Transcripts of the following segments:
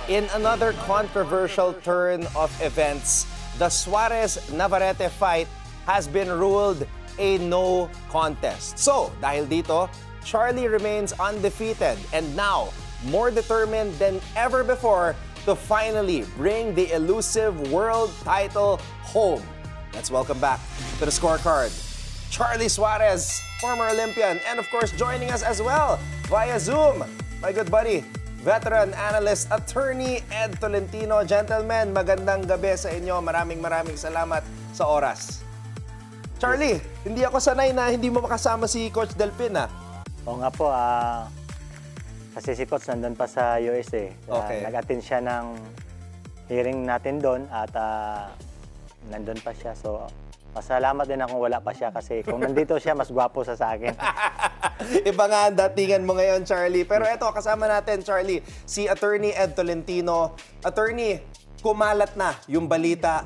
In another controversial turn of events, the Suarez-Navarrete fight has been ruled a no contest. So, dahil dito, Charlie remains undefeated and now more determined than ever before to finally bring the elusive world title home. Let's welcome back to the scorecard, Charlie Suarez, former Olympian, and of course joining us as well via Zoom, my good buddy, veteran analyst, attorney Ed Tolentino. Gentlemen, magandang gabi sa inyo. Maraming salamat sa oras. Charlie, hindi ako sanay na hindi mo makasama si Coach Delpin, ha? Oo nga po, kasi si Coach nandun pa sa USA. Okay. Nag-attend siya ng hearing natin doon at nandun pa siya. So, pasalamat din akong wala pa siya kasi kung nandito siya, mas gwapo sa akin. Iba nga ang datingan mo ngayon, Charlie. Pero eto, kasama natin, Charlie, si Attorney Ed Tolentino. Attorney, kumalat na yung balita.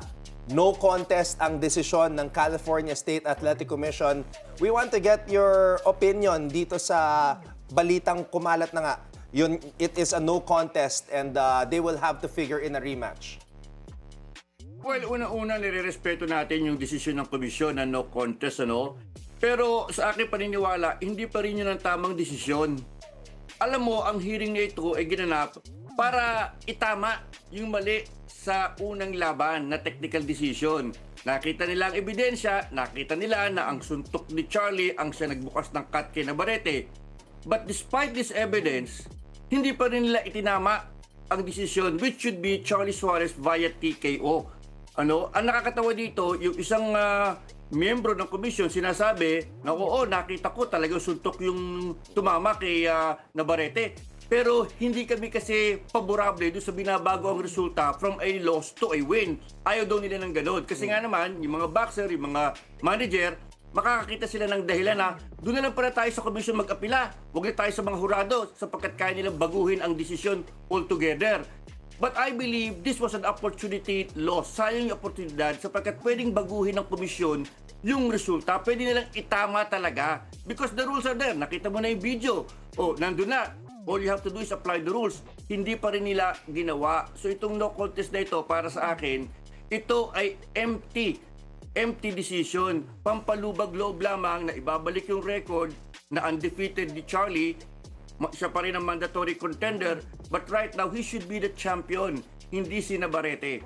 No contest ang desisyon ng California State Athletic Commission. We want to get your opinion dito sa balitang kumalat na nga. It is a no contest and they will have to figure in a rematch. Well, una-una, nire-respeto natin yung desisyon ng komisyon na no contest, ano? Pero sa akin paniniwala, hindi pa rin yun ang tamang desisyon. Alam mo, ang hearing na ito ay ginanap para itama yung mali sa unang laban na technical decision. Nakita nila ang ebidensya, nakita nila na ang suntok ni Charlie ang siya nagbukas ng cut kay Navarrete. But despite this evidence, hindi pa rin nila itinama ang desisyon which should be Charlie Suarez via TKO. Ano? Ang nakakatawa dito, yung isang miyembro ng komisyon sinasabi na oo, nakita ko talagang suntok yung tumama kay Navarrete. Pero hindi kami kasi paborable doon sa binabago ang resulta from a loss to a win. Ayaw daw nila ng ganun. Kasi nga naman, yung mga boxer, yung mga manager, makakakita sila ng dahilan na doon na lang para tayo sa komisyon mag-apila. Huwag na tayo sa mga hurado sapagkat kaya nilang baguhin ang desisyon altogether. But I believe this was an opportunity loss. Sayang yung oportunidad sapagkat pwedeng baguhin ng komisyon yung resulta. Pwede nilang itama talaga. Because the rules are there. Nakita mo na yung video. O, nandun na. All you have to do is apply the rules. Hindi pa rin nila ginawa. So itong no contest na ito para sa akin, ito ay empty decision. Pampalubag loob lamang na ibabalik yung record na undefeated ni Charlie. Siya pa rin ang mandatory contender. But right now, he should be the champion. Hindi si Navarrete.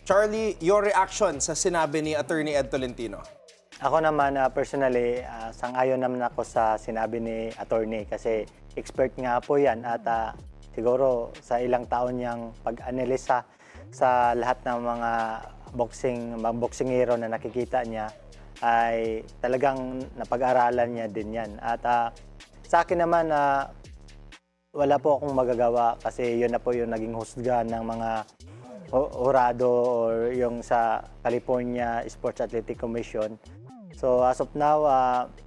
Charlie, your reaction sa sinabi ni Attorney Ed Tolentino? Ako naman, personally, sang-ayon naman ako sa sinabi ni attorney kasi expert nga po yan at siguro sa ilang taon niyang pag-analisa sa lahat ng mga boxingero na nakikita niya ay talagang napag-aralan niya din yan. At sa akin naman, wala po akong magagawa kasi yun na po yung naging husga ng mga hurado or yung sa California Sports Athletic Commission. So as of now,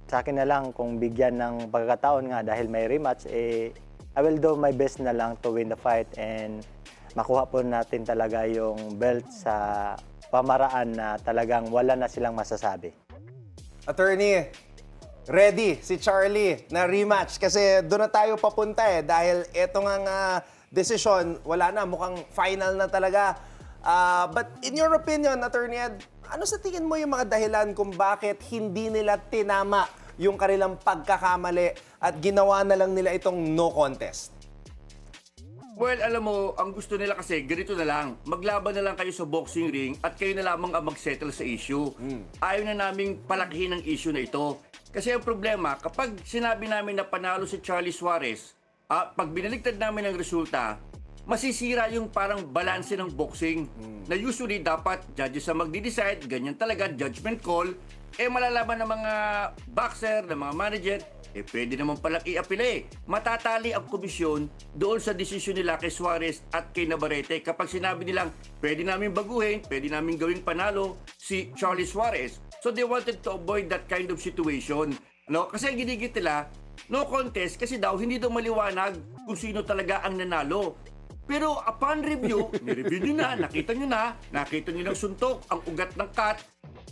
sa akin na lang kung bigyan ng pagkakataon nga dahil may rematch, I will do my best na lang to win the fight and makuha po natin talaga yung belt sa pamaraan na talagang wala na silang masasabi. Attorney, ready si Charlie na rematch kasi doon na tayo papunta dahil eto nga desisyon, wala na, mukhang final na talaga. But in your opinion, Attorney Ed, ano sa tingin mo yung mga dahilan kung bakit hindi nila tinama yung kanilang pagkakamali at ginawa na lang nila itong no contest? Well, alam mo, ang gusto nila kasi, ganito na lang. Maglaban na lang kayo sa boxing ring at kayo na lamang ang mag-settle sa issue. Ayaw na naming palakihin ang issue na ito. Kasi ang problema, kapag sinabi namin na panalo si Charlie Suarez, pag binaligtad namin ang resulta, masisira yung parang balanse ng boxing na usually dapat judges ang magdi-decide, ganyan talaga, judgment call. Malalaman ng mga boxer, ng mga manager, pwede naman palang i-apila Matatali ang komisyon doon sa desisyon nila kay Suarez at kay Navarrete. Kapag sinabi nilang, pwede namin baguhin, pwede namin gawing panalo si Charlie Suarez. So they wanted to avoid that kind of situation. No? Kasi ginigit nila, no contest kasi daw hindi daw maliwanag kung sino talaga ang nanalo. Pero upon review, ni-review nyo na, nakita nyo ng suntok, ang ugat ng cut.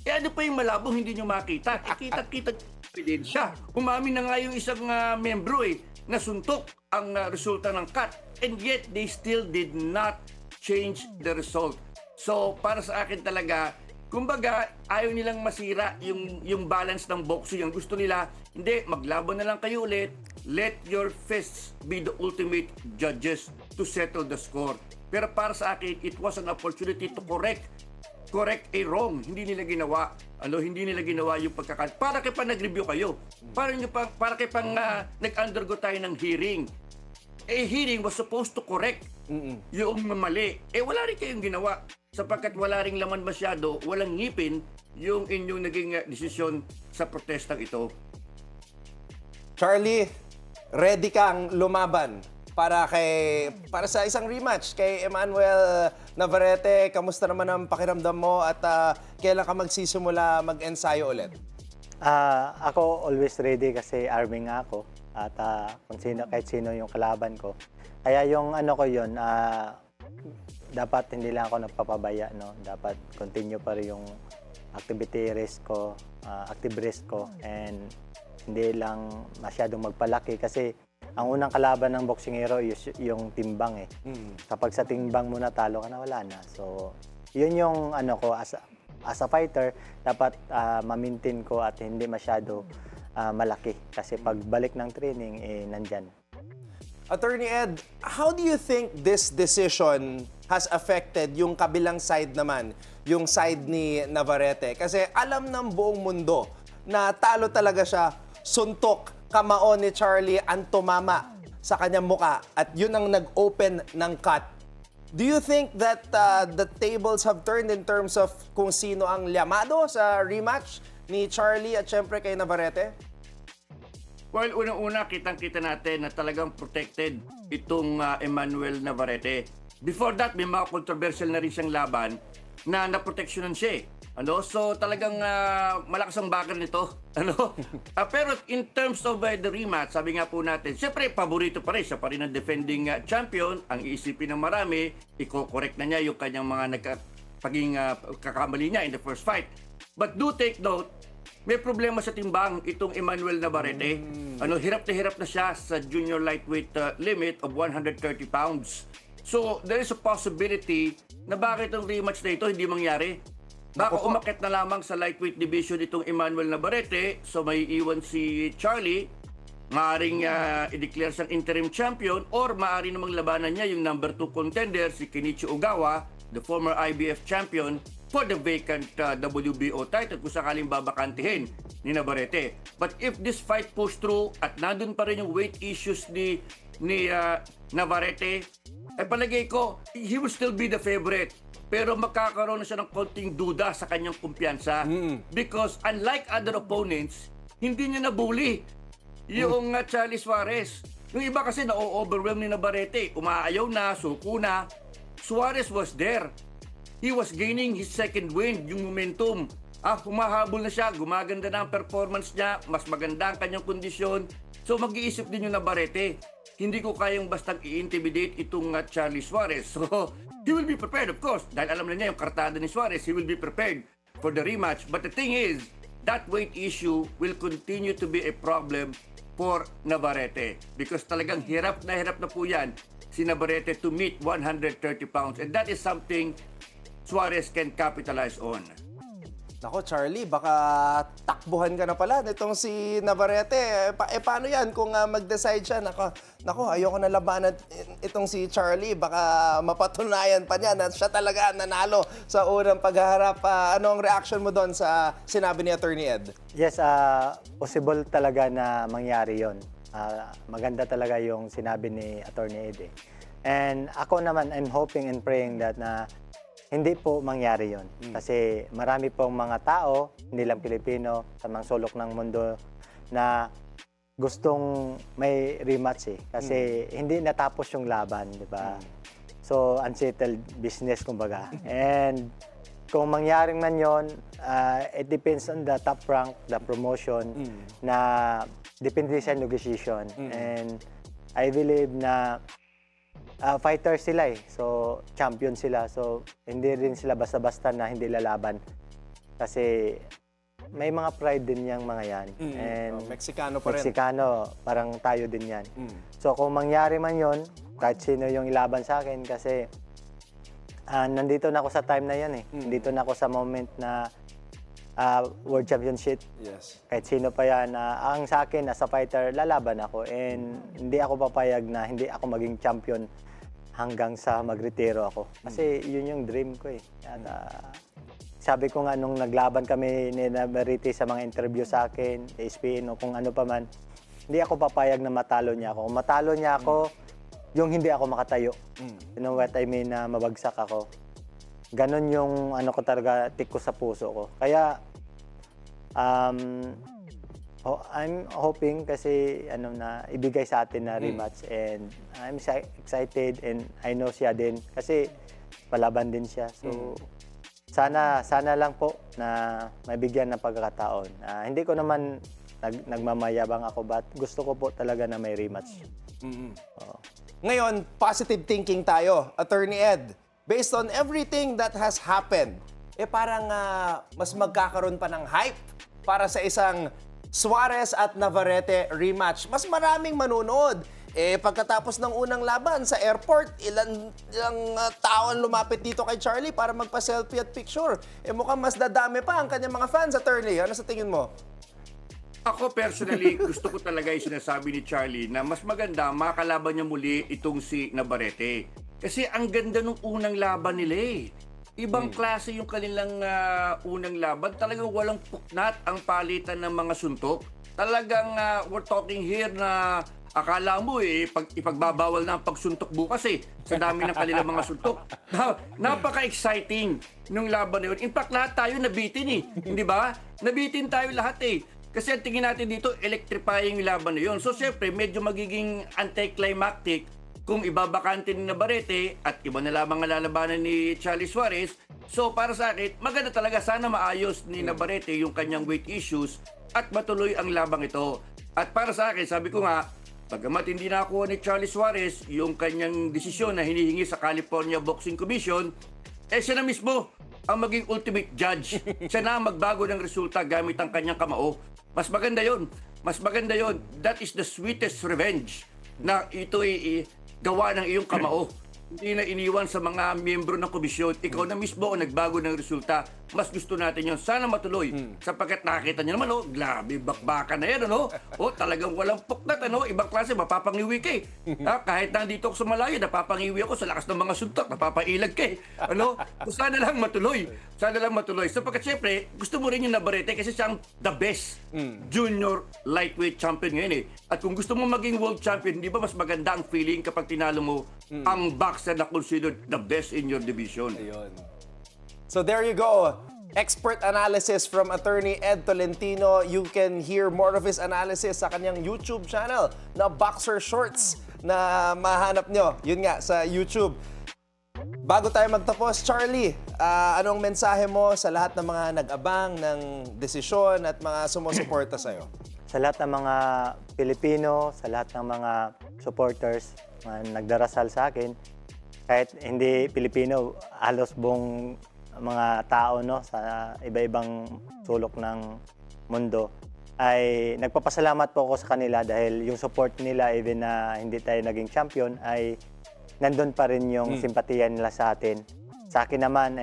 Ano pa yung malabong hindi nyo makita? Kita-kita ebidensya. Umamin na nga yung isang membro na suntok ang resulta ng cut. And yet, they still did not change the result. So, para sa akin talaga, kumbaga, ayaw nilang masira yung balance ng boxing. Ang gusto nila, hindi, maglaban na lang kayo ulit. Let your fists be the ultimate judges to settle the score. Pero para sa akin, it was an opportunity to correct a wrong. Hindi nila ginawa. Hindi nila ginawa yung pagkakat. Para kayo pa nag-review kayo. Para kayo pang nag-undergo tayo ng hearing. Hearing was supposed to correct yung mali. Wala rin kayong ginawa. Sapagkat wala ring laman masyado, walang ngipin yung inyong naging desisyon sa protestang ito. Charlie, ready kang lumaban para sa isang rematch kay Emmanuel Navarrete. Kamusta naman ang pakiramdam mo at kailan ka magsisimula mag-ensayo ulit? Ako always ready kasi army nga ako at kahit sino yung kalaban ko. Kaya yung ko yun, dapat hindi lang ako nagpapabaya, no? Dapat continue pa rin yung active risk ko and hindi lang masyadong magpalaki kasi ang unang kalaban ng boksingero yung timbang Kapag sa timbang mo natalo ka na, wala na. So, yun yung ko as a fighter, dapat ma-maintain ko at hindi masyado malaki. Kasi pag balik ng training, nandyan. Attorney Ed, how do you think this decision has affected yung kabilang side naman, yung side ni Navarrete? Kasi alam ng buong mundo na talo talaga siya, suntok, kamao ni Charlie ang tumama sa kanyang muka at yun ang nag-open ng cut. Do you think that the tables have turned in terms of kung sino ang llamado sa rematch ni Charlie at syempre kay Navarrete? Well, unang-una, kitang-kita natin na talagang protected itong Emmanuel Navarrete. Before that, may mga controversial na rin siyang laban na naproteksyonan siya. So talagang malakas ang backer nito. Pero in terms of the rematch, sabi nga po natin, siyempre paborito pa rin. Siya pa rin ang defending champion. Ang iisipin ng marami, i-correct na niya yung kanyang mga kakamali niya in the first fight. But do take note, may problema sa timbang itong Emmanuel Navarrete. Hirap na siya sa junior lightweight limit of 130 pounds. So there is a possibility na bakit ang rematch na ito hindi mangyari. Baka umakit na lamang sa lightweight division itong Emmanuel Navarrete, so may iwan si Charlie, maaaring i-declare siyang interim champion, or maaari namang labanan niya yung number 2 contender, si Kenichi Ogawa, the former IBF champion, for the vacant WBO title kung sakaling babakantihin ni Navarrete. But if this fight push through at nandun pa rin yung weight issues ni Navarrete, palagay ko, he will still be the favorite. Pero magkakaroon na siya ng konting duda sa kanyang kumpiyansa. Because unlike other opponents, hindi niya nabuli yung Charlie Suarez. Yung iba kasi na-overwhelm ni Navarrete. Umaayaw na, suko na. Suarez was there. He was gaining his second wind, yung momentum. Humahabol na siya, gumaganda na ang performance niya, mas maganda ang kanyang kondisyon. So mag-iisip din yung Navarrete. Hindi ko kayang bastang i-intimidate itong Charlie Suarez. So, he will be prepared, of course. Dahil alam na niya yung kartada ni Suarez, he will be prepared for the rematch. But the thing is, that weight issue will continue to be a problem for Navarrete. Because talagang hirap na po yan si Navarrete to meet 130 pounds. And that is something Suarez can capitalize on. Nako, Charlie, baka takbuhan ka na pala nitong si Navarrete. Paano yan kung mag-decide siya? Nako, ayoko na labanan itong si Charlie. Baka mapatunayan pa niya na siya talaga nanalo sa unang pagharap. Anong reaction mo doon sa sinabi ni Attorney Ed? Yes, possible talaga na mangyari yon. Maganda talaga yung sinabi ni Attorney Ed. And ako naman, I'm hoping and praying that hindi po mangyari yon. Kasi marami pong mga tao, hindi lang Pilipino, sa mga sulok ng mundo na gustong may rematch Kasi hindi natapos yung laban, di ba? So, unsettled business, kumbaga. And kung mangyaring man yon, it depends on the top rank, the promotion, na depende sa negotiation. And I believe na fighters sila So, champion sila. So, hindi rin sila basta-basta na hindi lalaban. Kasi may mga pride din yang mga yan. And Meksikano pa rin. Meksikano, parang tayo din yan. So kung mangyari man yon, kahit sino yung ilaban sa akin, kasi nandito na ako sa time na yan eh. Nandito na ako sa moment na World Championship. Yes. Kahit sino pa yan, ang sa akin, as a fighter, lalaban ako. And hindi ako papayag na hindi ako maging champion hanggang sa magretiro ako. Kasi yun yung dream ko eh. At, sabi ko nga nung naglaban kami ni Navarrete sa mga interview sa akin, ESPN o kung ano pa man, hindi ako papayag na matalo niya ako. Kung matalo niya ako, yung hindi ako makatayo. You know what I mean, na mabagsak ako. Ganon yung ano ko talaga, tik ko sa puso ko. Kaya, I'm hoping kasi ano na ibigay sa atin na rematch and I'm excited and I know siya din kasi palaban din siya. So, sana lang po na mabigyan ng pagkakataon. Hindi ko naman nagmamayabang ako, but gusto ko po talaga na may rematch. Ngayon, positive thinking tayo, Attorney Ed. Based on everything that has happened, parang mas magkakaroon pa ng hype para sa isang Suarez at Navarrete rematch. Mas maraming manonood. Pagkatapos ng unang laban sa airport, ilang tao ang lumapit dito kay Charlie para magpa-selfie at picture. Mukhang mas dadami pa ang kanyang mga fans, Attorney. Ano sa tingin mo? Ako personally, gusto ko talaga yung sinasabi ni Charlie na mas maganda makalaban niya muli itong si Navarrete. Kasi ang ganda nung unang laban nila eh. Ibang klase yung kanilang unang laban. Talagang walang puknat ang palitan ng mga suntok. Talagang we're talking here na akala mo ipagbabawal na ang pagsuntok bukas sa dami ng kanilang mga suntok. Napaka-exciting nung laban na yun. In fact, lahat tayo nabitin hindi ba? Nabitin tayo lahat Kasi ang tingin natin dito, electrifying yung laban na yun. So, siyempre, medyo magiging anticlimactic kung ibabakante ni Navarrete at iba na lamang ang lalabanan ni Charlie Suarez. So para sa akin, maganda talaga, sana maayos ni Navarrete yung kanyang weight issues at matuloy ang labang ito. At para sa akin, sabi ko nga, bagamat hindi nakuha ni Charlie Suarez yung kanyang desisyon na hinihingi sa California Boxing Commission, siya na mismo ang maging ultimate judge. Siya na magbago ng resulta gamit ang kanyang kamao. Mas maganda yon. Mas maganda yon. That is the sweetest revenge na ito gawa ng iyong kamao. Hindi na iniwan sa mga miyembro ng komisyon. Ikaw na mismo ang nagbago ng resulta. Mas gusto natin yun. Sana matuloy. Sapagkat nakita niyo naman, grabe, bakbaka na yan, talagang walang puknat, ibang klase, mapapangiwi ka kahit nandito ako sa malayo, napapangiwi ako sa lakas ng mga suntok, napapailag ka So, sana lang matuloy. Sana lang matuloy. Sapagkat syempre, gusto mo rin yung Navarrete kasi siya ang the best junior lightweight champion ngayon At kung gusto mo maging world champion, di ba mas maganda ang feeling kapag tinalo mo ang boxer na considered the best in your division. Ayun. So there you go. Expert analysis from Attorney Ed Tolentino. You can hear more of his analysis sa kanyang YouTube channel na Boxer Shorts na mahanap nyo. Yun nga, sa YouTube. Bago tayo magtapos, Charlie, anong mensahe mo sa lahat ng mga nag-abang ng desisyon at mga sumusuporta sa'yo? Sa lahat ng mga Pilipino, sa lahat ng mga supporters na nagdarasal sa akin, kahit hindi Pilipino, halos buong mga tao sa iba-ibang sulok ng mundo, ay nagpapasalamat po ako sa kanila dahil yung support nila, even na hindi tayo naging champion, ay nandun pa rin yung simpatiya nila sa atin. Sa akin naman,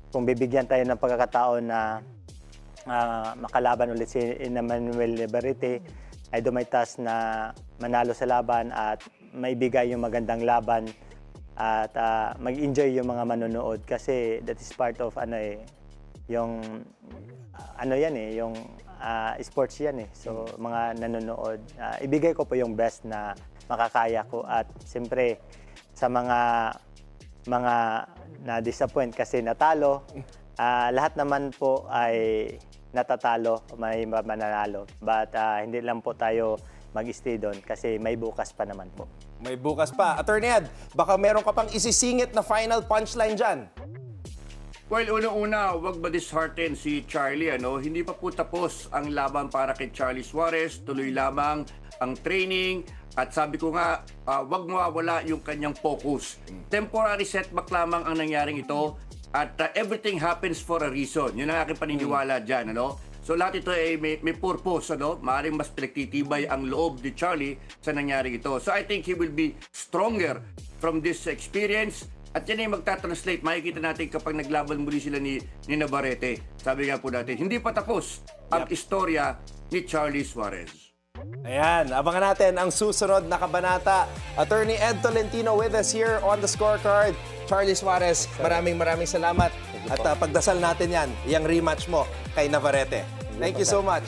kung bibigyan tayo ng pagkakataon na makalaban ulit si Emmanuel Navarrete, ay dumaitas na manalo sa laban at maibigay yung magandang laban at mag-enjoy yung mga manonood kasi that is part of yung yung sports yan So mga nanonood, ibigay ko po yung best na makakaya ko at siyempre sa mga na-disappoint kasi natalo, lahat naman po ay natatalo, may mananalo. But hindi lang po tayo mag-stay doon kasi may bukas pa naman po. May bukas pa. Attorney Ed, baka meron ka pang isisingit na final punchline dyan. Well, una-una, wag ba dishearten si Charlie, Hindi pa po tapos ang laban para kay Charlie Suarez. Tuloy lamang ang training. At sabi ko nga, wag mawawala yung kanyang focus. Temporary setback lamang ang nangyaring ito. At everything happens for a reason. Yun ang aking paniniwala dyan, ano? So lahat ito ay may purpose, ano? Maaaring mas pinagtitibay ang loob ni Charlie sa nangyari ito. So I think he will be stronger from this experience. At yan ay magta-translate. Makikita natin kapag naglaban muli sila ni Navarrete. Sabi nga po natin, hindi pa tapos ang istorya ni Charlie Suarez. Ayan, abangan natin ang susunod na kabanata. Attorney Ed Tolentino with us here on the scorecard. Charlie Suarez, maraming salamat. At pagdasal natin yan, yung rematch mo kay Navarrete. Thank you so much.